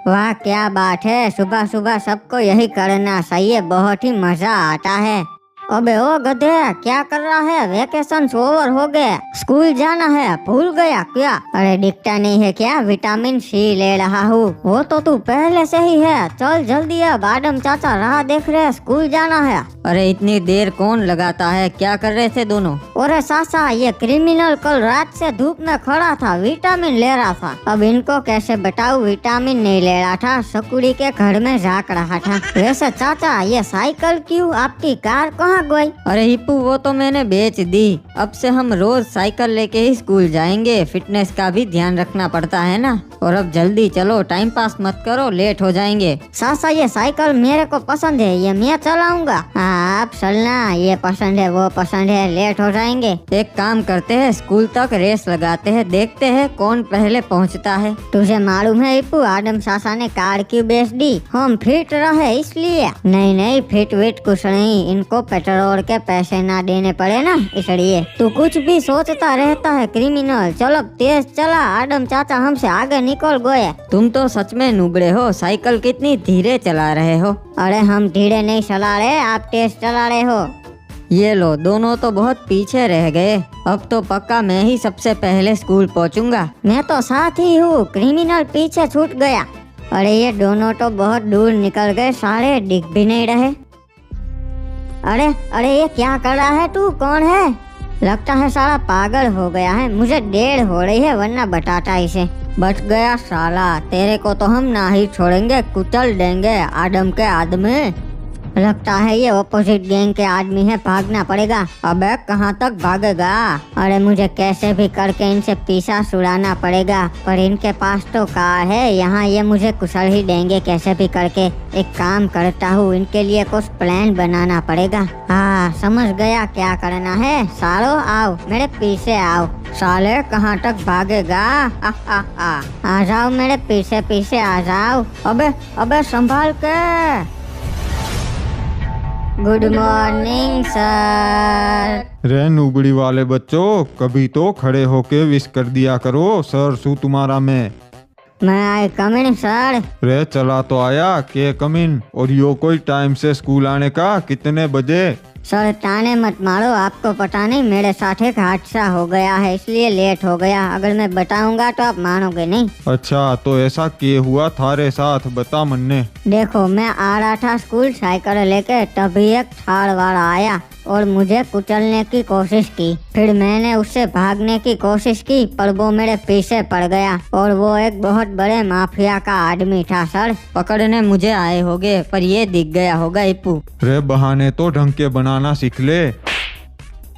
वाह क्या बात है, सुबह सुबह सबको यही करना चाहिए, बहुत ही मजा आता है। अबे ओ गधे, क्या कर रहा है? वेकेशन ओवर हो गए, स्कूल जाना है, भूल गया क्या? अरे दिखता नहीं है क्या? विटामिन सी ले रहा हूँ। वो तो तू पहले से ही है। चल जल्दी अब, आदम चाचा राह देख रहे, स्कूल जाना है। अरे इतनी देर कौन लगाता है? क्या कर रहे थे दोनों? अरे सासा, ये क्रिमिनल कल रात से धूप में खड़ा था, विटामिन ले रहा था। अब इनको कैसे बताऊं, विटामिन नहीं ले रहा था, सकुड़ी के घर में झाँक रहा था। वैसे चाचा, ये साइकिल क्यों? आपकी कार कहाँ गई? अरे हिप्पू, वो तो मैंने बेच दी। अब से हम रोज साइकिल लेके ही स्कूल जाएंगे। फिटनेस का भी ध्यान रखना पड़ता है ना। और अब जल्दी चलो, टाइम पास मत करो, लेट हो जाएंगे। सासा, ये साइकिल मेरे को पसंद है, ये मैं चलाऊंगा। हाँ आप चलना, ये पसंद है वो पसंद है, लेट हो जाएंगे। एक काम करते हैं, स्कूल तक रेस लगाते हैं, देखते हैं कौन पहले पहुंचता है। तुझे मालूम है हिप्पू, आदम सासा ने कार क्यों बेच दी? हम फिट रहे इसलिए। नहीं नहीं, फिट विट कुछ नहीं, इनको पेट्रोल के पैसे ना देने पड़े ना, इसलिए। तू कुछ भी सोचता रहता है क्रिमिनल। चलो तेज चला, आदम चाचा हमसे आगे निकल गए। तुम तो सच में नुबड़े हो, साइकिल कितनी धीरे चला रहे हो। अरे हम धीरे नहीं चला रहे, आप तेज चला रहे हो। ये लो, दोनों तो बहुत पीछे रह गए। अब तो पक्का मैं ही सबसे पहले स्कूल पहुंचूंगा। मैं तो साथ ही हूँ, क्रिमिनल पीछे छूट गया। अरे ये दोनों तो बहुत दूर निकल गए, सारे दिख भी नहीं रहे। अरे अरे ये क्या कर रहा है तू? कौन है? लगता है साला पागल हो गया है। मुझे देर हो रही है, वरना बताता इसे। बच गया साला, तेरे को तो हम ना ही छोड़ेंगे, कुचल देंगे आदम के आदमी। लगता है ये अपोजिट गैंग के आदमी है, भागना पड़ेगा। अबे कहाँ तक भागेगा? अरे मुझे कैसे भी करके इनसे पीछा छुड़ाना पड़ेगा, पर इनके पास तो कार है, यहाँ ये मुझे कुचल ही देंगे कैसे भी करके। एक काम करता हूँ, इनके लिए कुछ प्लान बनाना पड़ेगा। हाँ समझ गया क्या करना है। सालो आओ, मेरे पीछे आओ। साले कहाँ तक भागेगा? आ जाओ मेरे पीछे पीछे आ जाओ। अबे अबे संभाल के। Good morning sir. रे नुबड़ी वाले बच्चों, कभी तो खड़े होके विश कर दिया करो। सर सू तुम्हारा मैं आई कम इन सर। रे चला तो आया के कम इन। और यो कोई टाइम से स्कूल आने का? कितने बजे? सर ताने मत मारो, आपको पता नहीं मेरे साथ एक हादसा हो गया है, इसलिए लेट हो गया। अगर मैं बताऊंगा तो आप मानोगे नहीं। अच्छा तो ऐसा क्या हुआ थारे साथ, बता मन्ने। देखो, मैं आ रहा था स्कूल साइकिल लेके, तभी एक थार वाला आया और मुझे कुचलने की कोशिश की। फिर मैंने उससे भागने की कोशिश की, पर वो मेरे पीछे पड़ गया। और वो एक बहुत बड़े माफिया का आदमी था सर। पकड़ने मुझे आए होगे, पर ये दिख गया होगा हिप्पू। रे बहाने तो ढंग के बनाना सीख ले।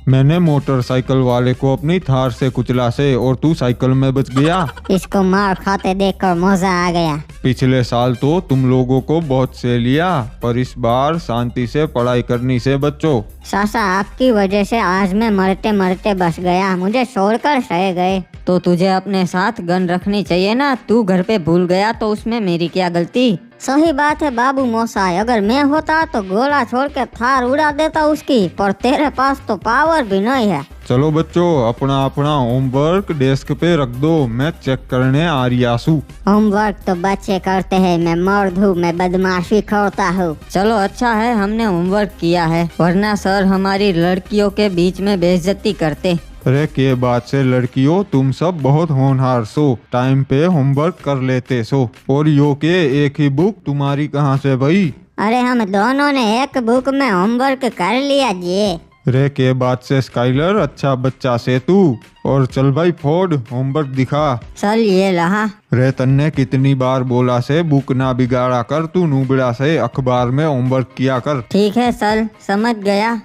मैंने मोटरसाइकिल वाले को अपनी थार से कुचला से, और तू साइकिल में बच गया। इसको मार खाते देखकर मजा आ गया। पिछले साल तो तुम लोगों को बहुत से लिया, पर इस बार शांति से पढ़ाई करनी से बच्चों। सासा, आपकी वजह से आज मैं मरते मरते बच गया, मुझे छोड़कर सह गए। तो तुझे अपने साथ गन रखनी चाहिए ना, तू घर पे भूल गया तो उसमें मेरी क्या गलती। सही बात है बाबू मोसाई, अगर मैं होता तो गोला छोड़ के थार उड़ा देता उसकी, पर तेरे पास तो पावर भी नहीं है। चलो बच्चों, अपना अपना होमवर्क डेस्क पे रख दो, मैं चेक करने आ रियासू। होमवर्क तो बच्चे करते हैं, मैं मर्द हूँ, मैं बदमाशी करता हूँ। चलो अच्छा है हमने होमवर्क किया है, वरना सर हमारी लड़कियों के बीच में बेइज्जती करते। अरे के बात से लड़कियों, तुम सब बहुत होनहार सो, टाइम पे होमवर्क कर लेते सो। और यो के एक ही बुक तुम्हारी कहाँ से भाई? अरे हम दोनों ने एक बुक में होमवर्क कर लिया जी। रे के बात से स्काइलर, अच्छा बच्चा से तू। और चल भाई फोर्ड, होमवर्क दिखा। चल ये रहा। रे तन्ने कितनी बार बोला से बुक ना बिगाड़ा कर, तू नूबड़ा से अखबार में होमवर्क किया कर। ठीक है सर, समझ गया।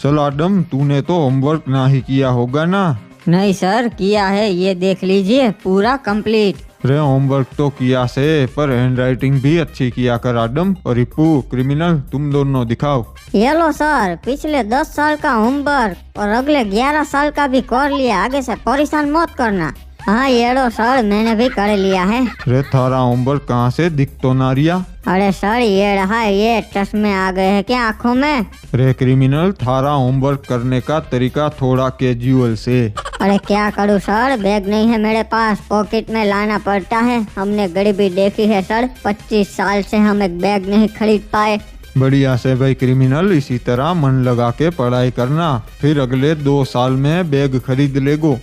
चल आदम, तूने तो होमवर्क ना ही किया होगा ना? नहीं सर, किया है, ये देख लीजिए पूरा कंप्लीट। रे होमवर्क तो किया से, पर हैंडराइटिंग भी अच्छी किया कर आदम। और रिपू क्रिमिनल, तुम दोनों दिखाओ। ये लो सर, पिछले 10 साल का होमवर्क और अगले 11 साल का भी कर लिया, आगे से परेशान मत करना। हाँ ये लो सर, मैंने भी कर लिया है। रे थारा होमवर्क कहाँ से दिख तो ना रिया? अरे सर ये रहा, ये चश्मे आ गए हैं क्या आँखों में? रे क्रिमिनल, थारा होमवर्क करने का तरीका थोड़ा कैजुअल से। अरे क्या करूँ सर, बैग नहीं है मेरे पास, पॉकेट में लाना पड़ता है। हमने गरीबी देखी है सर, 25 साल से हम एक बैग नहीं खरीद पाए। बढ़िया से भाई क्रिमिनल, इसी तरह मन लगा के पढ़ाई करना, फिर अगले 2 साल में बैग खरीद लेगो।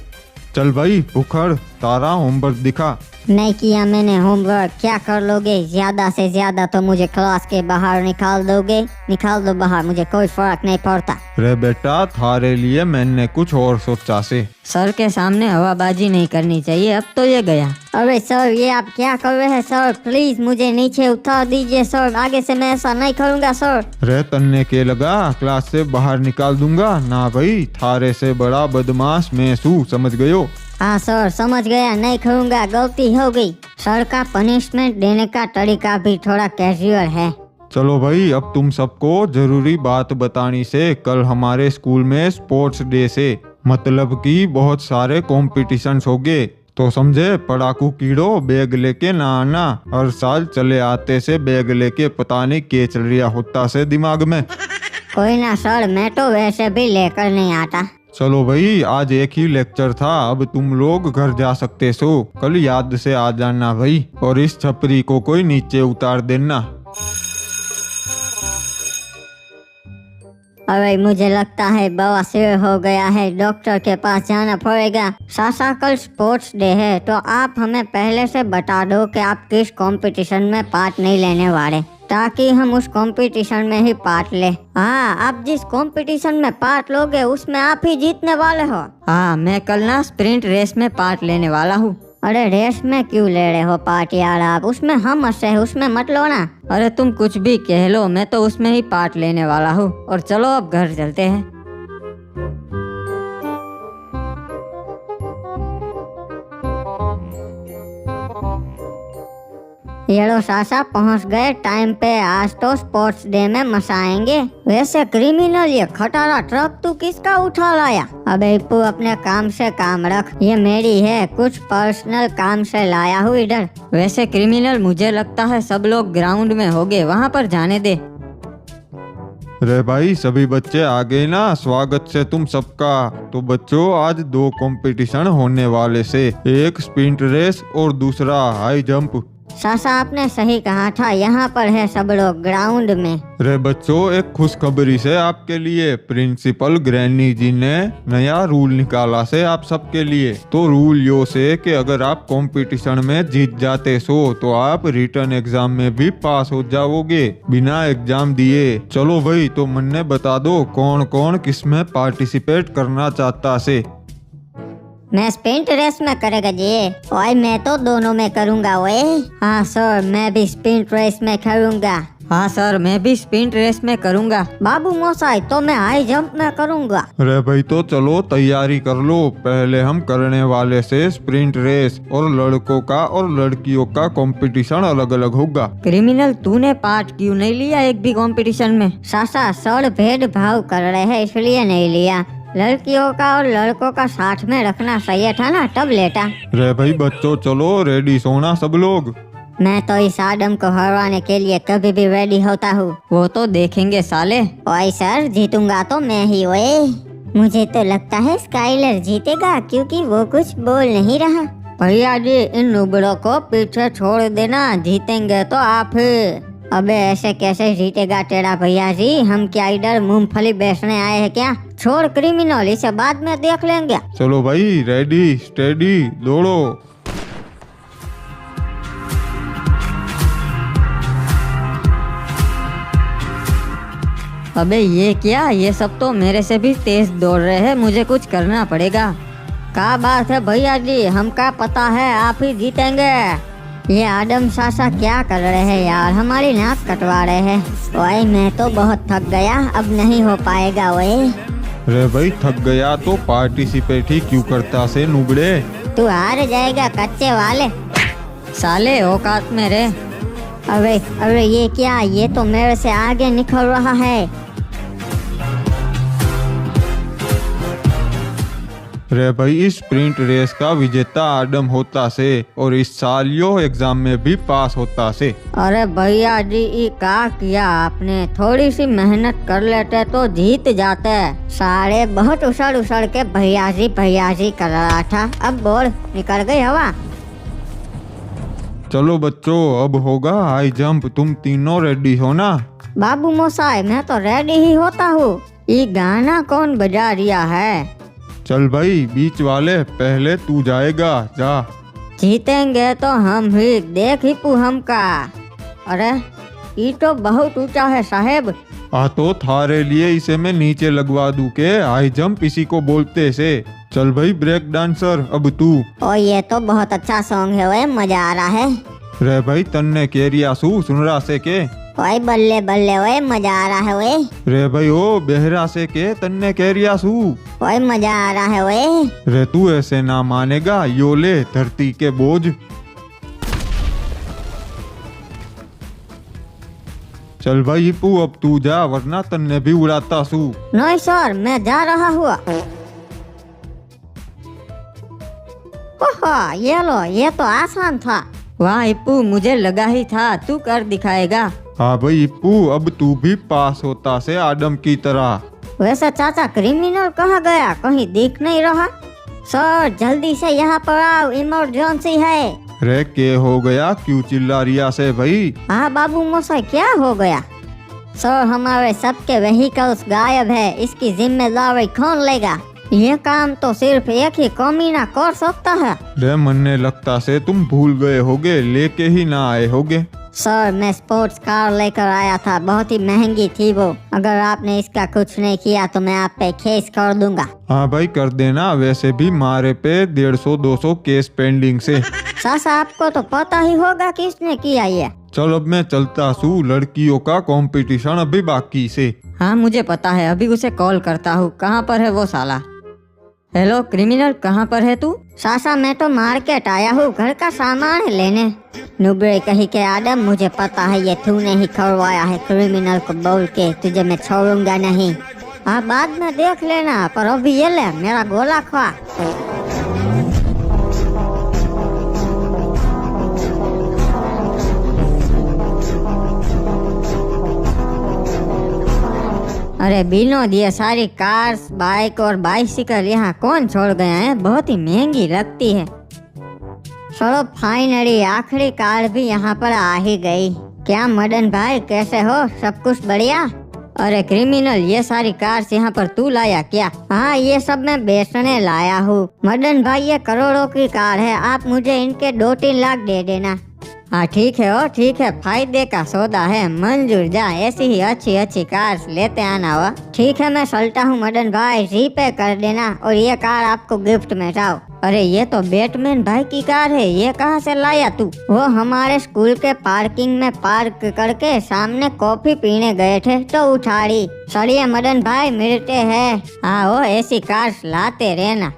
चल भाई उखड़, तारा होमवर्क दिखा। नहीं किया मैंने होमवर्क, क्या कर लोगे? ज्यादा से ज्यादा तो मुझे क्लास के बाहर निकाल दोगे। निकाल दो बाहर, मुझे कोई फर्क नहीं पड़ता। रे बेटा, थारे लिए मैंने कुछ और सोचा से। सर के सामने हवाबाजी नहीं करनी चाहिए, अब तो ये गया। अरे सर ये आप क्या कर रहे हैं सर? प्लीज मुझे नीचे उतार दीजिए सर, आगे से मैं ऐसा नहीं करूँगा सर। रे तन्ने के लगा, क्लास से बाहर निकाल दूंगा ना भाई, थारे से बड़ा बदमाश मैं हूँ, समझ गयो? हाँ सर समझ गया, नहीं करूँगा, गलती हो गई। सर का पनिशमेंट देने का तरीका भी थोड़ा कैजुअल है। चलो भाई, अब तुम सबको जरूरी बात बतानी से। कल हमारे स्कूल में स्पोर्ट्स डे से, मतलब कि बहुत सारे कॉम्पिटिशन्स होंगे, तो समझे? पढ़ाकू कीड़ो, बैग लेके ना आना। हर साल चले आते से बैग लेके पता नहीं क्या चल रहा होता से दिमाग में। कोई ना सर, मैं तो वैसे भी लेकर नहीं आता। चलो भाई, आज एक ही लेक्चर था, अब तुम लोग घर जा सकते सो। कल याद से आ जाना भाई, और इस छपरी को कोई नीचे उतार देना। अरे मुझे लगता है बवासीर हो गया है, डॉक्टर के पास जाना पड़ेगा। सासा कल स्पोर्ट्स डे है, तो आप हमें पहले से बता दो कि आप किस कंपटीशन में पार्ट नहीं लेने वाले, ताकि हम उस कंपटीशन में ही पार्ट ले। हाँ, आप जिस कंपटीशन में पार्ट लोगे उसमें आप ही जीतने वाले हो। हाँ, मैं कल ना स्प्रिंट रेस में पार्ट लेने वाला हूँ। अरे रेस में क्यों ले रहे हो पार्ट यार आप? उसमें हम अच्छे हैं, उसमें मत लो ना। अरे तुम कुछ भी कह लो, मैं तो उसमें ही पार्ट लेने वाला हूँ। और चलो अब घर चलते हैं। ये लो सासा, पहुंच गए टाइम पे। आज तो स्पोर्ट्स डे में मसाएंगे। वैसे क्रिमिनल, ये खटारा ट्रक तू किसका उठा लाया? अबे इप्पू, अपने काम से काम रख, ये मेरी है, कुछ पर्सनल काम से लाया हूँ इधर। वैसे क्रिमिनल, मुझे लगता है सब लोग ग्राउंड में होंगे, वहाँ पर जाने दे। रे भाई, सभी बच्चे आ गए ना? स्वागत से तुम सबका। तो बच्चों, आज 2 कंपटीशन होने वाले से, एक स्प्रिंट रेस और दूसरा हाई जंप। सासा आपने सही कहा था, यहाँ पर है सब लोग ग्राउंड में। रे बच्चों, एक खुशखबरी से आपके लिए, प्रिंसिपल ग्रैनी जी ने नया रूल निकाला से आप सबके लिए। तो रूल यो से कि अगर आप कंपटीशन में जीत जाते सो, तो आप रिटर्न एग्जाम में भी पास हो जाओगे बिना एग्जाम दिए। चलो भाई, तो मन ने बता दो कौन कौन किस में पार्टिसिपेट करना चाहता से। मैं स्प्रिंट रेस में करेगा जी? ओए मैं तो दोनों में करूँगा। ओए हाँ सर, मैं भी स्प्रिंट रेस में करूँगा। हाँ सर, मैं भी स्प्रिंट रेस में करूँगा। बाबू मोसाई, तो मैं हाई जंप में करूँगा। अरे भाई, तो चलो तैयारी कर लो। पहले हम करने वाले से स्प्रिंट रेस, और लड़कों का और लड़कियों का कंपटीशन अलग अलग होगा। क्रिमिनल, तूने पार्ट क्यों नहीं लिया एक भी कंपटीशन में? सासा, सर भेदभाव कर रहे हैं इसलिए नहीं लिया। लड़कियों का और लड़कों का साथ में रखना सही था ना, तब लेता। रे भाई बच्चों, चलो रेडी सोना सब लोग। मैं तो इस आदम को हराने के लिए कभी भी रेडी होता हूँ। वो तो देखेंगे साले। ओए सर, जीतूंगा तो मैं ही। ओए मुझे तो लगता है स्काइलर जीतेगा, क्योंकि वो कुछ बोल नहीं रहा। भैया जी, इन नुबड़ों को पीछे छोड़ देना, जीतेंगे तो आप ही। अबे ऐसे कैसे जीतेगा तेरा भैया जी? हम क्या इधर मूंगफली बेचने आए हैं क्या? छोड़ क्रिमिनल, इसे बाद में देख लेंगे। चलो भाई, रेडी स्टेडी दौड़ो। अबे ये क्या, ये सब तो मेरे से भी तेज दौड़ रहे हैं, मुझे कुछ करना पड़ेगा। क्या बात है भैया जी, हमका पता है आप ही जीतेंगे। ये आदम सासा क्या कर रहे हैं यार, हमारी नाक कटवा रहे हैं। ओए मैं तो बहुत थक गया, अब नहीं हो पाएगा। ओए रे भाई, थक गया तो पार्टिसिपेट ही क्यों करता से नुबड़े? तू हार जाएगा कच्चे वाले। साले औकात में रे। अरे ये क्या, ये तो मेरे से आगे निकल रहा है। रे भाई इस स्प्रिंट रेस का विजेता आदम होता से और इस साल यो एग्जाम में भी पास होता से। अरे भैया जी ये का किया आपने, थोड़ी सी मेहनत कर लेते तो जीत जाते। साले बहुत उछल के भैया जी कर रहा था, अब बोल निकल गई हवा। चलो बच्चों अब होगा हाई जंप, तुम तीनों रेडी हो ना? बाबू मोसाई मैं तो रेडी ही होता हूँ। ये गाना कौन बजा रिया है? चल भाई बीच वाले पहले तू जाएगा, जा। जीतेंगे तो हम ही, देख ही पू हमका। अरे ये तो बहुत ऊंचा है साहेब। तो थारे लिए इसे मैं नीचे लगवा दूं के, हाई जंप इसी को बोलते से। चल भाई ब्रेक डांसर अब तू। ओ ये तो बहुत अच्छा सॉन्ग है, ओए मजा आ रहा है। रे भाई तन्ने केरिया सू सुन रहा से के? ओए बल्ले बल्ले ओए मजा आ रहा है ओए। रे भाई ओ बेहरा से के तन्ने केरिया सू। ओए मजा आ रहा है ओए। रे तू ऐसे ना मानेगा, यो ले धरती के बोझ। चल भाई पू अब तू जा, वरना तन्ने भी उड़ाता सू। नहीं सर मैं जा रहा हुआ। ओहो ये लो, ये तो आसान था। वाह इप्पू मुझे लगा ही था तू कर दिखाएगा। हाँ भाई इप्पू अब तू भी पास होता से आदम की तरह। वैसे चाचा क्रिमिनल कहाँ गया, कहीं दिख नहीं रहा। सर जल्दी से यहाँ पर आओ, इमरजेंसी है। रे के हो गया, क्यों चिल्ला रिया से भाई? हाँ बाबू मोसाई क्या हो गया? सर हमारे सबके व्हीकल्स गायब है, इसकी जिम्मेदारी कौन लेगा? ये काम तो सिर्फ एक ही कमीना कर सकता है। रे मनने लगता से तुम भूल गए होगे, लेके ही ना आए होगे। सर मैं स्पोर्ट्स कार लेकर आया था, बहुत ही महंगी थी वो। अगर आपने इसका कुछ नहीं किया तो मैं आप पे केस कर दूंगा। हाँ भाई कर देना, वैसे भी मारे पे 150-200 केस पेंडिंग से। सासा आपको तो पता ही होगा किसने किया ये। चल अब मैं चलता सू, लड़कियों का कंपटीशन अभी बाकी से। हाँ मुझे पता है, अभी उसे कॉल करता हूँ। कहाँ पर है वो साला? हेलो क्रिमिनल कहाँ पर है तू? सासा मैं तो मार्केट आया हूँ घर का सामान लेने। नुबरे कही के आदम मुझे पता है ये तूने ही करवाया है, क्रिमिनल को बोल के तुझे मैं छोड़ूंगा नहीं। हाँ बाद में देख लेना, पर अभी ये ले मेरा गोला खा। अरे विनोद ये सारी कार्स बाइक और बाइसिकल यहाँ कौन छोड़ गया है? बहुत ही महंगी लगती है। चलो फाइनली आखिरी कार भी यहाँ पर आ ही गई। क्या मदन भाई कैसे हो, सब कुछ बढ़िया? अरे क्रिमिनल ये सारी कार्स यहाँ पर तू लाया क्या? हाँ ये सब मैं बेचने लाया हूँ। मदन भाई ये करोड़ों की कार है, आप मुझे इनके 2-3 लाख दे देना। हाँ ठीक है ओ ठीक है, फायदे का सौदा है, मंजूर। जा ऐसी ही अच्छी अच्छी कार लेते आना हुआ। ठीक है मैं चलता हूँ मदन भाई, जीपे कर देना और ये कार आपको गिफ्ट में जाओ। अरे ये तो बैटमैन भाई की कार है, ये कहाँ से लाया तू? वो हमारे स्कूल के पार्किंग में पार्क करके सामने कॉफी पीने गए थे तो उठाड़ी। चलिए मदन भाई मिलते हैं। हाँ वो ऐसी कार लाते रहना।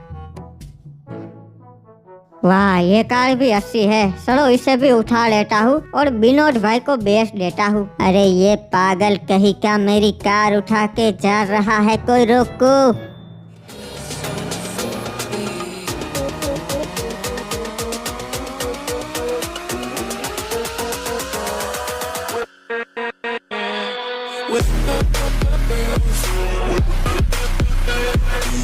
वाह ये कार भी अच्छी है, चलो इसे भी उठा लेता हूँ और विनोद भाई को बेच देता हूँ। अरे ये पागल कहीं का मेरी कार उठा के जा रहा है, कोई रोको।